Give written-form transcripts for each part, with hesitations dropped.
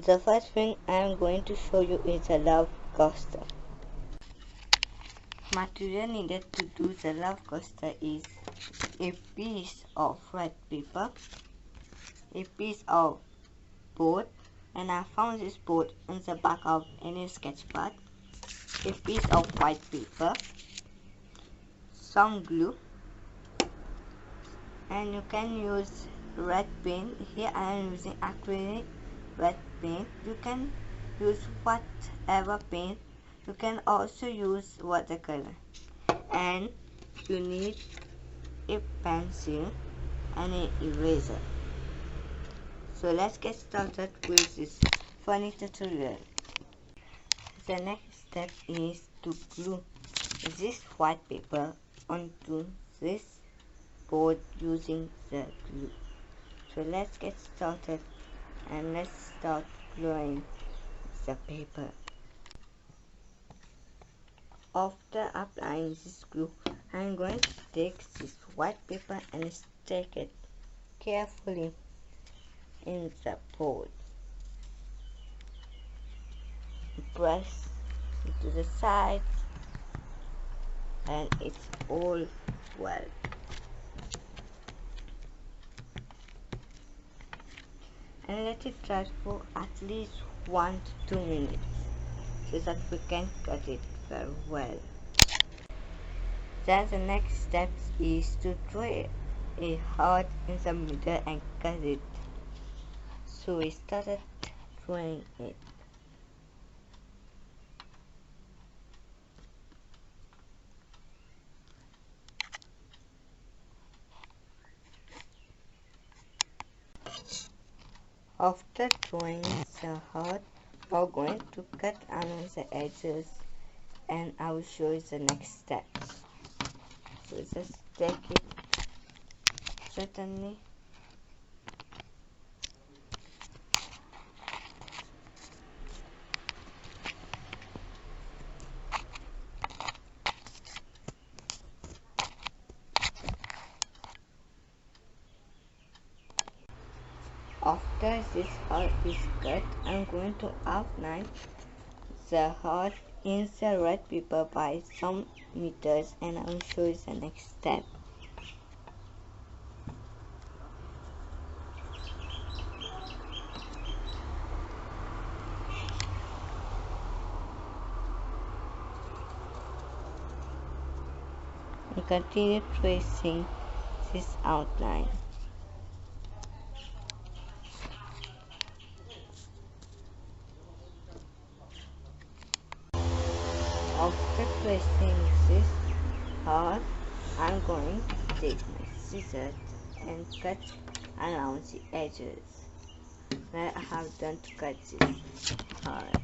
The first thing I am going to show you is a love coaster. Material needed to do the love coaster is a piece of red paper, a piece of board, and I found this board in the back of any sketchpad, a piece of white paper, some glue, and you can use red paint. Here I am using acrylic red paint. You can use whatever paint. You can also use watercolor, and you need a pencil and an eraser. So let's get started with this funny tutorial. The next step is to glue this white paper onto this board using the glue. So let's get started and let's start gluing the paper. After applying this glue, I'm going to take this white paper and stick it carefully in the board. Press to the sides and it's all well. And let it dry for at least 1 to 2 minutes so that we can cut it very well. Then the next step is to draw a heart in the middle and cut it. So we started drawing it. After drawing the heart, we are going to cut along the edges and I will show you the next steps. So just take it certainly. After this heart is cut, I'm going to outline the heart in the red paper by some meters and I will show you the next step. And continue tracing this outline. After tracing this heart, I'm going to take my scissors and cut around the edges where I have done to cut this heart.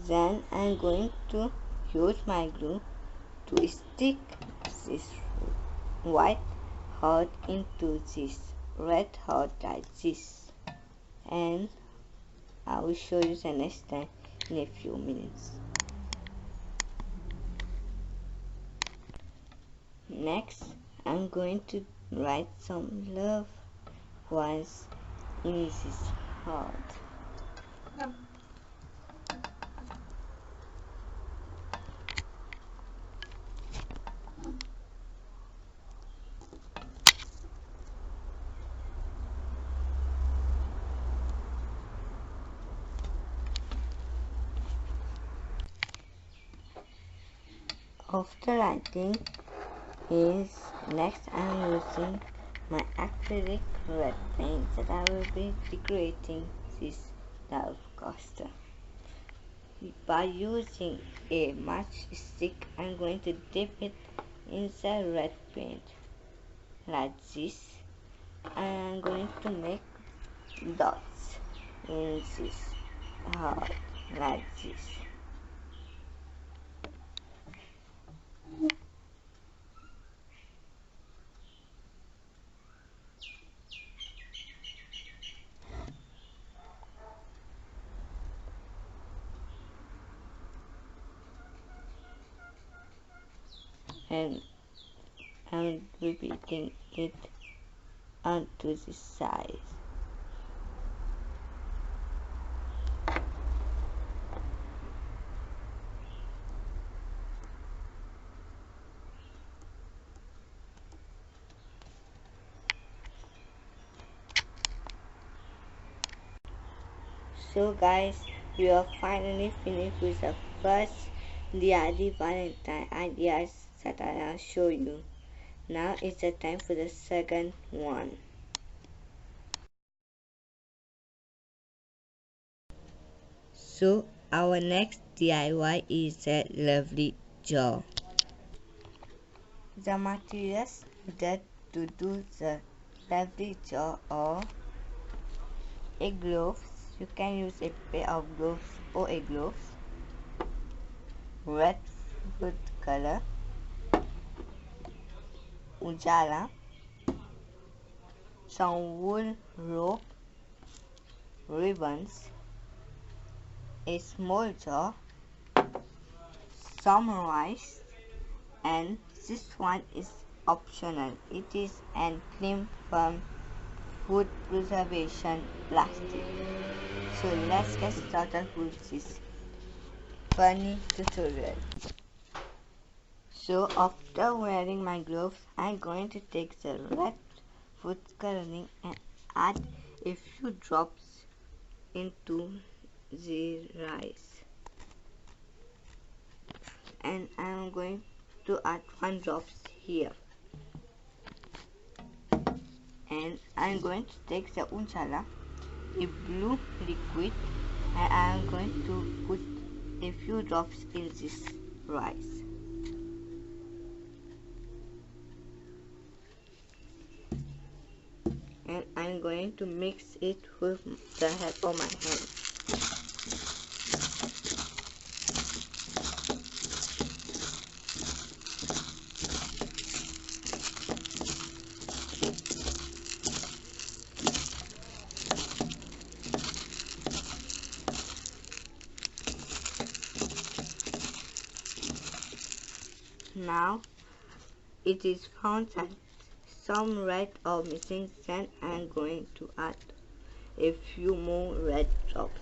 Then I'm going to use my glue to stick this white heart into this red heart like this, and I will show you the next time in a few minutes. Next, I'm going to write some love words in this heart. After writing is next I'm using my acrylic red paint that I will be decorating this love coaster. By using a matchstick, I'm going to dip it in the red paint like this, and I'm going to make dots in this heart like this. and I'm repeating it onto the side. So guys, we are finally finished with the first DIY Valentine ideas that I will show you. Now it's the time for the second one. So our next DIY is a lovely jar. The materials needed to do the lovely jar are a glove. You can use a pair of gloves or a glove, red food color, ujala, some wool rope, ribbons, a small jar, some rice, and this one is optional. It is an film from food preservation plastic. So let's get started with this funny tutorial. So after wearing my gloves, I'm going to take the red food coloring and add a few drops into the rice. And I'm going to add 1 drop here. And I'm going to take the ujala, a blue liquid, and I'm going to put a few drops in this rice. And I'm going to mix it with the help of my hand. Now it is found that some red are missing, then I'm going to add a few more red drops.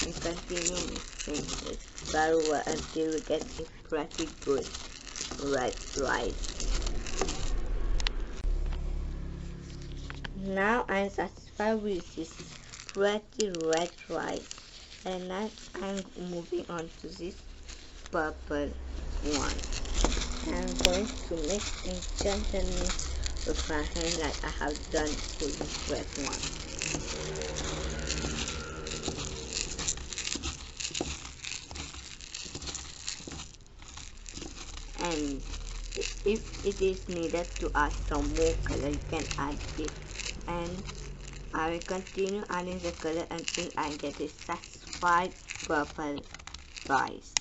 And continue mixing it very well until we get a pretty good red rice. Now I'm satisfied with this pretty red rice, and now I'm moving on to this purple one. I'm going to mix it gently with my hand like I have done with the red one. And if it is needed to add some more color, you can add it. And I will continue adding the color until I get a satisfied purple rice.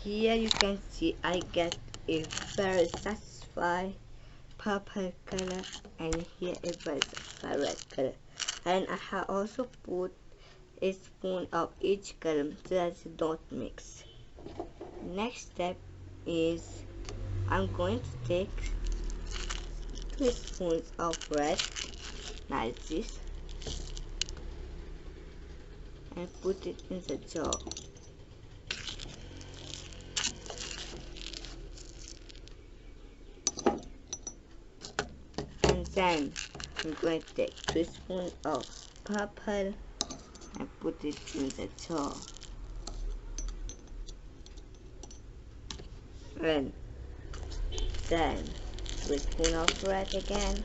Here you can see I get a very satisfied purple color, and here a very satisfied red color. And I have also put a spoon of each color so that it don't mix. Next step is I'm going to take 2 spoons of red, like this, and put it in the jar. And then I'm going to take 2 spoons of purple and put it in the jar. And then 2 spoons of red again.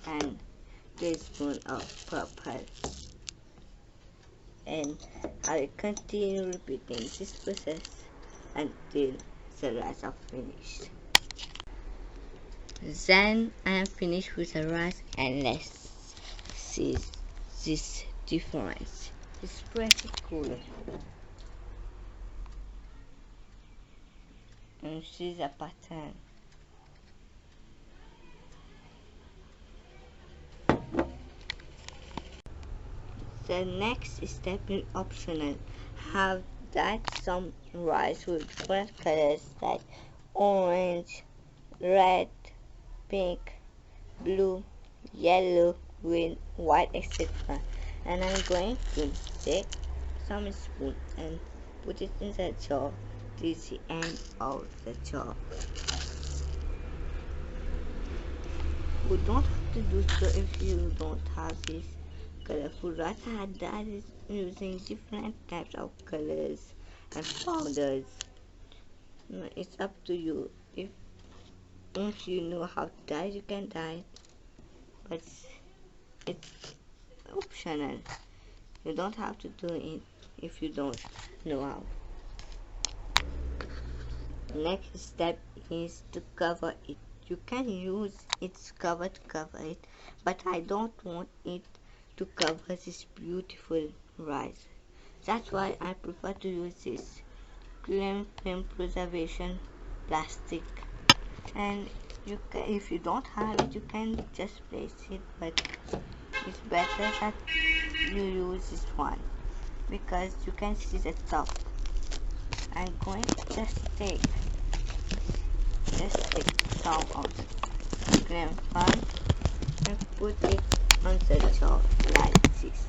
And 2 spoons of purple. And I will continue repeating this process until the rice are finished. Then I am finished with the rice, and let's see this difference. It's pretty cool. And see the pattern. The next step is optional. Have dyed some rice with different colors like orange, red, pink, blue, yellow, green, white, etc. And I'm going to take some spoon and put it in the jar. This is the end of the jar. You don't have to do so if you don't have this colorful rice. I had that is using different types of colors and powders. It's up to you. If once you know how to dye, you can dye, but it's optional. You don't have to do it if you don't know how. Next step is to cover it. You can use its cover to cover it, but I don't want it to cover this beautiful rice. That's why I prefer to use this cling film preservation plastic. And you can, if you don't have it, you can just place it, but it's better that you use this one because you can see the top. I'm going to just take some of the cream fun and put it on the jar like this.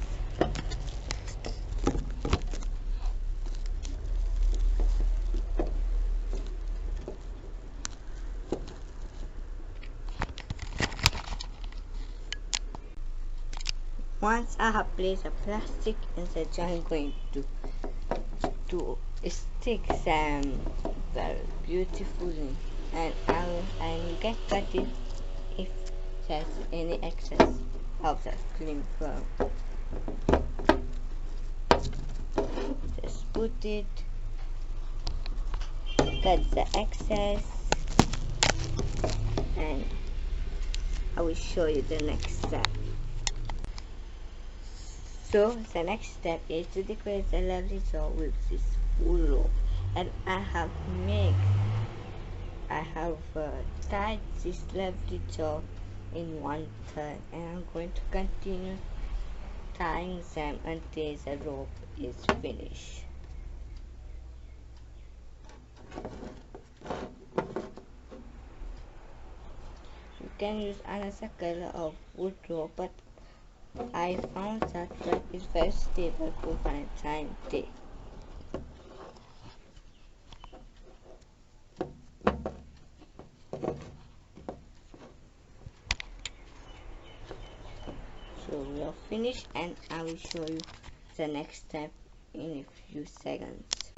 Once I have placed the plastic in the jar, I'm going to stick them very beautifully, and you can cut it if there's any excess of the cling film. Just put it, cut the excess, and I will show you the next step. So the next step is to decorate the lovely jar with this full row, and I have tied this lovely jar in one turn, and I'm going to continue tying them until the rope is finished. You can use another color of wood rope, but I found that red is very stable for Valentine Day. So we are finished, and I will show you the next step in a few seconds.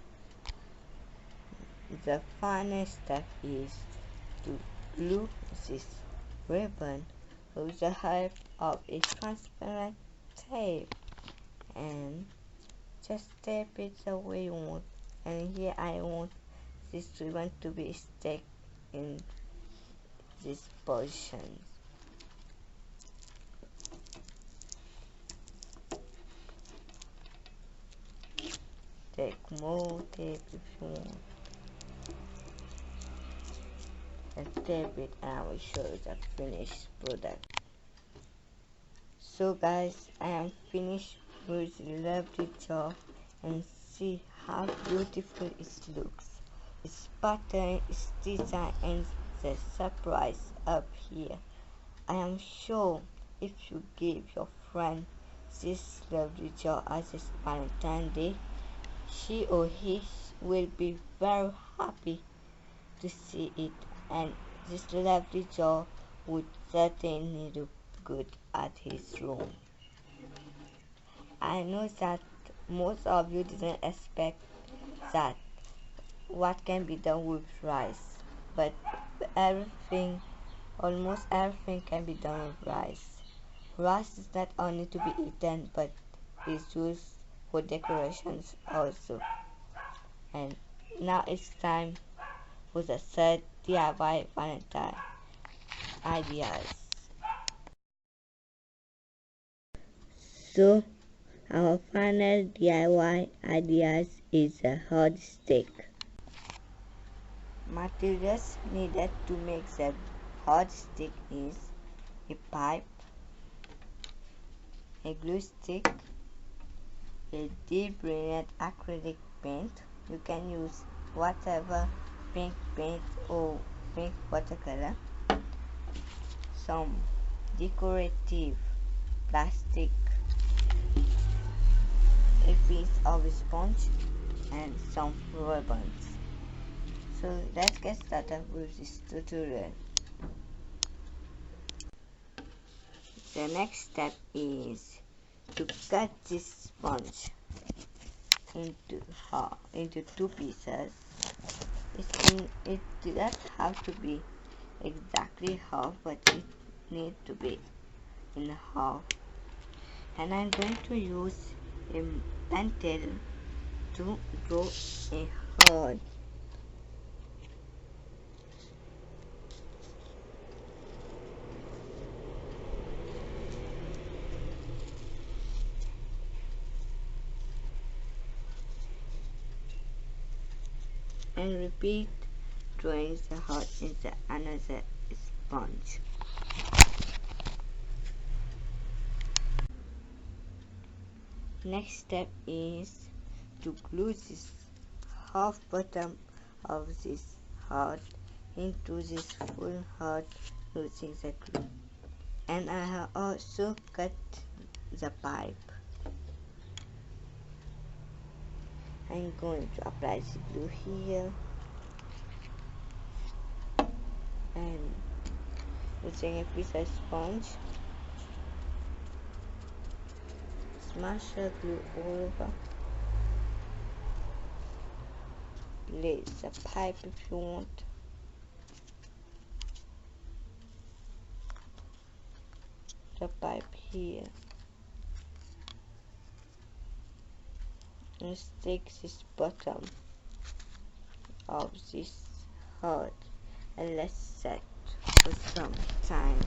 The final step is to glue this ribbon with the help of a transparent tape, and just tape it the way you want. And here I want this ribbon to be stuck in this position. Take more tape if you want, and tape it, and I will show you the finished product. So guys, I am finished with the lovely jar, and see how beautiful it looks. Its pattern, its design, and the surprise up here. I am sure if you give your friend this lovely jar as this Valentine's Day, she or he will be very happy to see it, and this lovely jar would certainly look good at his room. I know that most of you didn't expect that what can be done with rice, but almost everything can be done with rice. Rice is not only to be eaten, but is used for decorations also. And now it's time for the third DIY Valentine ideas. So our final DIY ideas is a hot stick. Materials needed to make the hot stick is a pipe, a glue stick, a deep brilliant acrylic paint. You can use whatever pink paint or pink watercolor. Some decorative plastic, a piece of sponge, and some ribbons. So let's get started with this tutorial. The next step is to cut this sponge into two pieces. It doesn't have to be exactly half, but it needs to be in half. And I'm going to use a pencil to draw a heart. And repeat drawing the heart into another sponge. Next step is to glue this half bottom of this heart into this full heart using the glue. And I have also cut the pipe. I'm going to apply the glue here and using a piece of sponge, smash the glue all over. Place the pipe if you want. The pipe here. And stick this bottom of this heart and let's set for some time,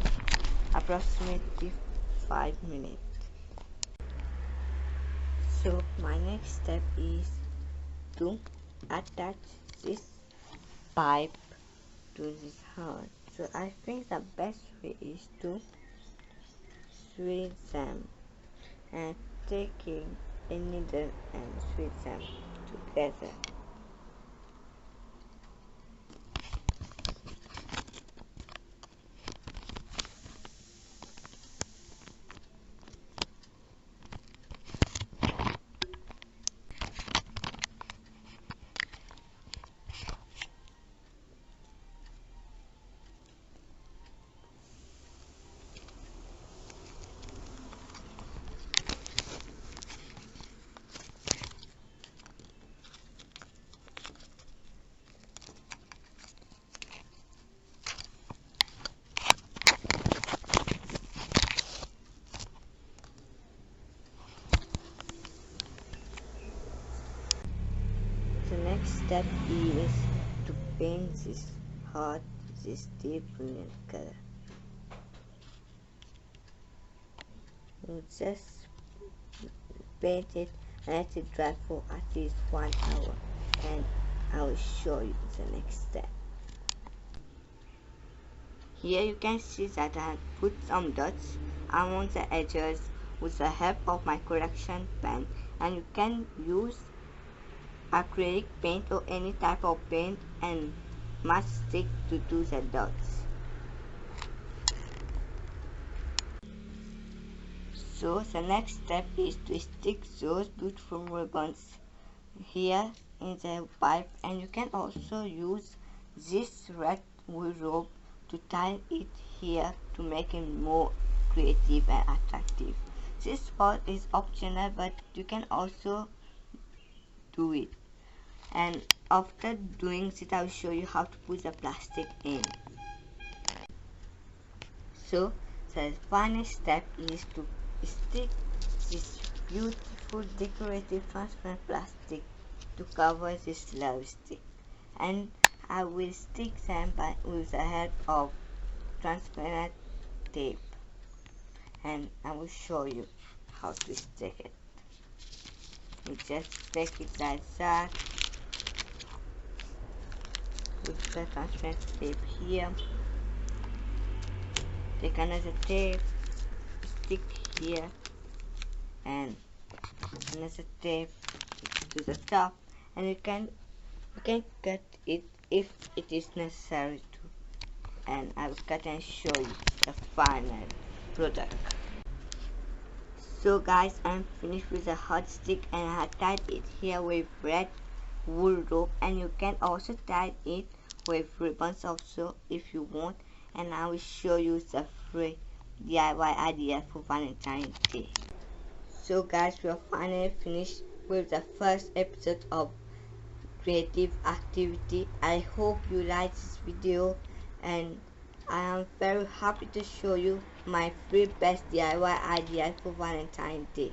approximately 5 minutes. So my next step is to attach this pipe to this heart. So I think the best way is to switch them and taking a needle and switch them together. The next step is to paint this heart this deep brilliant color. You just paint it and let it dry for at least 1 hour, and I will show you the next step. Here you can see that I have put some dots around the edges with the help of my correction pen, and you can use acrylic paint or any type of paint and matchstick to do the dots. So the next step is to stick those beautiful ribbons here in the pipe, and you can also use this red wool rope to tie it here to make it more creative and attractive. This part is optional, but you can also do it. And after doing it, I'll show you how to put the plastic in. So the final step is to stick this beautiful decorative transparent plastic to cover this love stick, and I will stick them with the help of transparent tape, and I will show you how to stick it. You just stick it like that with the transparent tape here. Take another tape, stick here, and another tape to the top, and you can cut it if it is necessary to. And I will cut and show you the final product. So guys, I'm finished with the hot stick, and I have tied it here with red wool rope, and you can also tie it with ribbons also if you want. And I will show you the free DIY idea for Valentine's Day. So guys, we are finally finished with the first episode of creative activity. I hope you like this video, and I am very happy to show you my free best DIY idea for Valentine's Day.